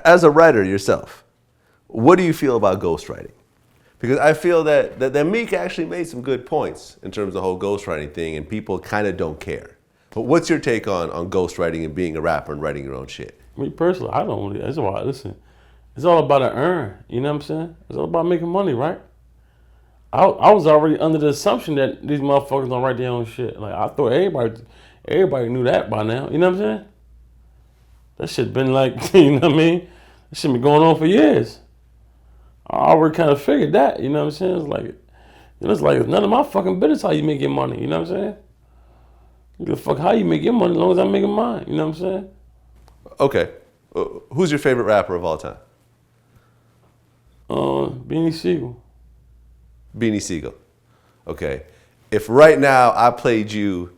As a writer yourself, what do you feel about ghostwriting? Because I feel that Meek actually made some good points in terms of the whole ghostwriting thing, and people kind of don't care. But what's your take on ghostwriting and being a rapper and writing your own shit? Me personally, I don't really. It's all, listen, it's all about an earn. You know what I'm saying? It's all about making money, right? I was already under the assumption that these motherfuckers don't write their own shit. Like I thought everybody knew that by now. You know what I'm saying? That shit been like, you know what I mean? That shit been going on for years. I already kind of figured that. You know what I'm saying? It's like none of my fucking business how you make your money. You know what I'm saying? You give a fuck how you make your money as long as I'm making mine. You know what I'm saying? Okay. Who's your favorite rapper of all time? Beanie Siegel. Beanie Siegel. Okay. If right now I played you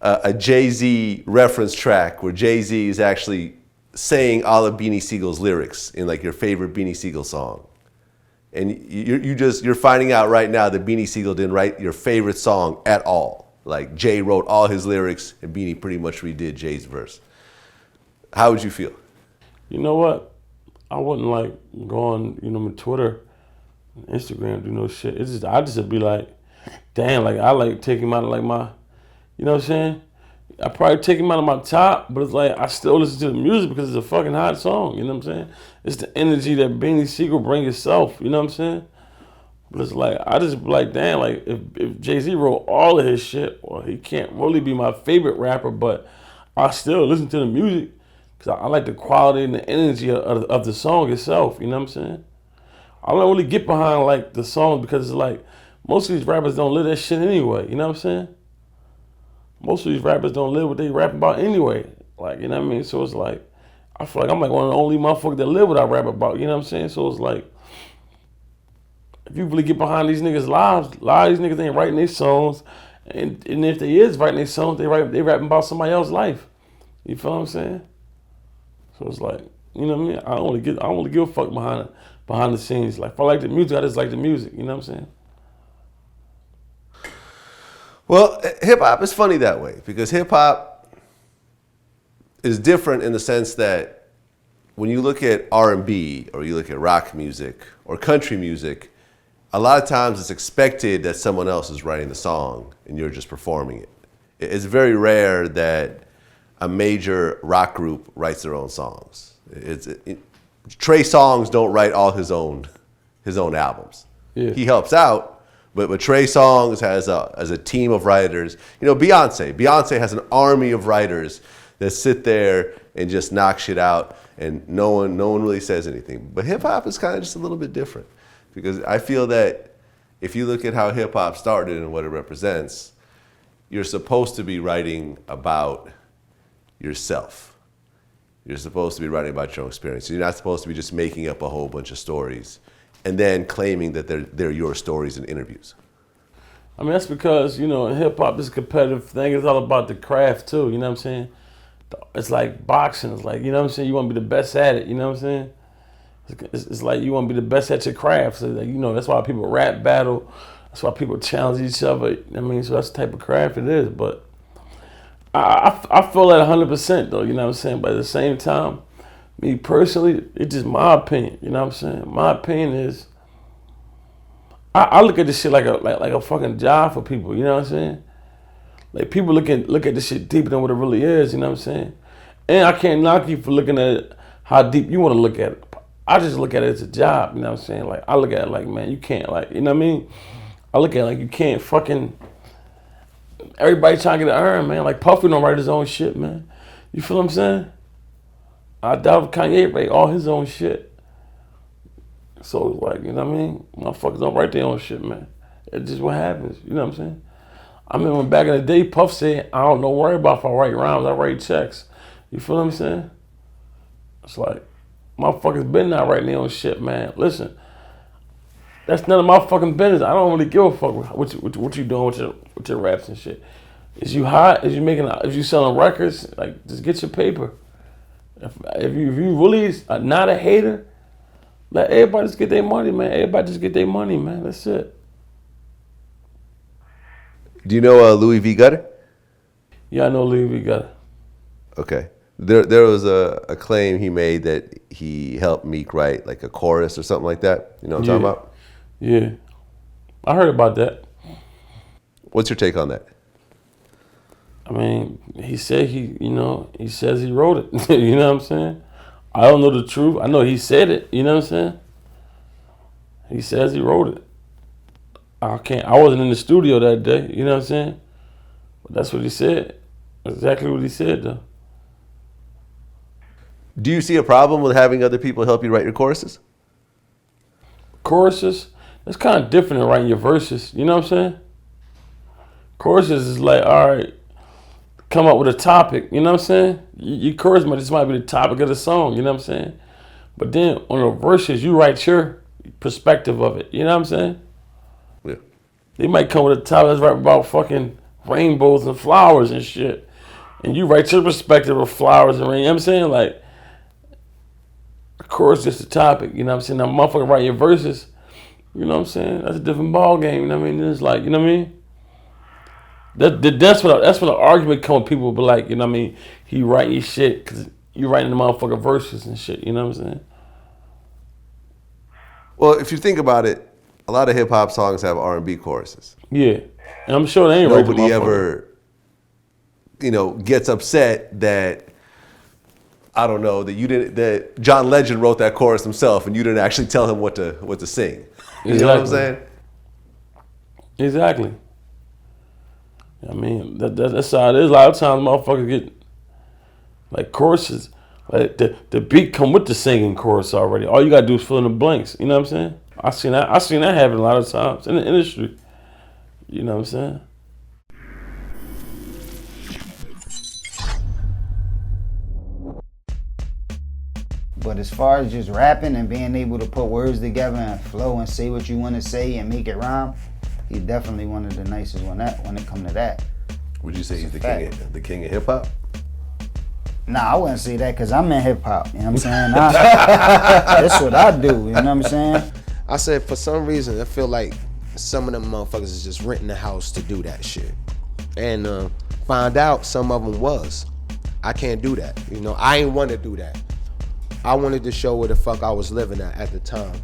a Jay-Z reference track where Jay-Z is actually saying all of Beanie Siegel's lyrics in like your favorite Beanie Siegel song, and you're finding out right now that Beanie Siegel didn't write your favorite song at all. Like Jay wrote all his lyrics and Beanie pretty much redid Jay's verse. How would you feel? You know what? I wouldn't like go on, my Twitter, Instagram, do no shit. I just would be like, damn, like I like take him out of like my, you know what I'm saying? I probably take him out of my top, but it's like I still listen to the music because it's a fucking hot song, you know what I'm saying? It's the energy that Beanie Siegel brings itself, you know what I'm saying? But it's like, I just be like, damn, like if Jay-Z wrote all of his shit, well, he can't really be my favorite rapper, but I still listen to the music because I like the quality and the energy of the song itself, you know what I'm saying? I don't really get behind like the song because it's like, most of these rappers don't live that shit anyway, you know what I'm saying? Most of these rappers don't live what they rap about anyway. Like, you know what I mean? So it's like, I feel like I'm like one of the only motherfuckers that live what I rap about, you know what I'm saying? So it's like, if you really get behind these niggas' lives, a lot of these niggas ain't writing their songs. And if they is writing their songs, they rapping about somebody else's life. You feel what I'm saying? So it's like, you know what I mean? I don't really give a fuck behind the scenes. Like, if I like the music, I just like the music, you know what I'm saying? Well, hip hop is funny that way because hip hop is different in the sense that when you look at R&B or you look at rock music or country music, a lot of times it's expected that someone else is writing the song and you're just performing it. It's very rare that a major rock group writes their own songs. Trey Songz don't write all his own albums. Yeah. He helps out. But Trey Songz has a team of writers. You know, Beyonce has an army of writers that sit there and just knock shit out, and no one really says anything. But hip hop is kind of just a little bit different because I feel that if you look at how hip hop started and what it represents, you're supposed to be writing about yourself. You're supposed to be writing about your own experience. You're not supposed to be just making up a whole bunch of stories and then claiming that they're your stories in interviews. I mean, that's because, hip hop is a competitive thing. It's all about the craft too, you know what I'm saying? It's like boxing. It's like, you know what I'm saying? You want to be the best at it, you know what I'm saying? It's like you want to be the best at your craft. So, like, that's why people rap battle. That's why people challenge each other. I mean, so that's the type of craft it is. But I feel that 100% though, you know what I'm saying? But at the same time, me personally, it's just my opinion, you know what I'm saying? My opinion is, I look at this shit like a fucking job for people, you know what I'm saying? Like people look at this shit deeper than what it really is, you know what I'm saying? And I can't knock you for looking at it how deep you want to look at it. I just look at it as a job, you know what I'm saying? Like I look at it like, man, you can't you know what I mean? I look at it like you can't fucking, everybody trying to get an earn, man. Like Puffy don't write his own shit, man. You feel what I'm saying? I doubt Kanye write all his own shit. So it's like, you know what I mean? Motherfuckers don't write their own shit, man. It's just what happens, you know what I'm saying? I remember back in the day, Puff said, I don't worry about if I write rhymes, I write checks. You feel what I'm saying? It's like, motherfuckers been not writing their own shit, man. Listen, that's none of my fucking business. I don't really give a fuck what you doing with your raps and shit. Is you hot? Is you selling records? Like, just get your paper. If you really not a hater, let everybody just get their money, man. Everybody just get their money, man. That's it. Do you know Louis V. Gutter? Yeah, I know Louis V. Gutter. Okay. There was a claim he made that he helped Meek write like a chorus or something like that. You know what I'm talking about? Yeah, I heard about that. What's your take on that? I mean, he said he says he wrote it. You know what I'm saying? I don't know the truth. I know he said it. You know what I'm saying? He says he wrote it. I wasn't in the studio that day. You know what I'm saying? But that's what he said. Exactly what he said, though. Do you see a problem with having other people help you write your choruses? Choruses, that's kind of different than writing your verses. You know what I'm saying? Choruses is like, all right, come up with a topic. You know what I'm saying? Your chorus this might be the topic of the song. You know what I'm saying? But then on the verses, you write your perspective of it. You know what I'm saying? Yeah. They might come with a topic that's right about fucking rainbows and flowers and shit. And you write your perspective of flowers and rain. You know what I'm saying? Like, of course, just a topic. You know what I'm saying? Now, motherfucker write your verses. You know what I'm saying? That's a different ball game. You know what I mean? It's like, you know what I mean? That's what the argument come with people. But like, you know what I mean? He writing your shit because you writing the motherfucker verses and shit. You know what I'm saying? Well, if you think about it, a lot of hip hop songs have R&B choruses. Yeah, and I'm sure they ain't right. Nobody ever, gets upset that, I don't know, that John Legend wrote that chorus himself and you didn't actually tell him what to sing. You know what I'm saying? Exactly. I mean, that's how it is. A lot of times motherfuckers get like choruses. Like the beat come with the singing chorus already. All you gotta do is fill in the blanks. You know what I'm saying? I seen that happen a lot of times in the industry. You know what I'm saying? But as far as just rapping and being able to put words together and flow and say what you want to say and make it rhyme, he's definitely one of the nicest when it come to that. Would you say he's the king of hip hop? Nah, I wouldn't say that because I'm in hip hop. You know what I'm saying? That's what I do. You know what I'm saying? I said for some reason I feel like some of them motherfuckers is just renting a house to do that shit, and find out some of them was. I can't do that. I ain't want to do that. I wanted to show where the fuck I was living at the time.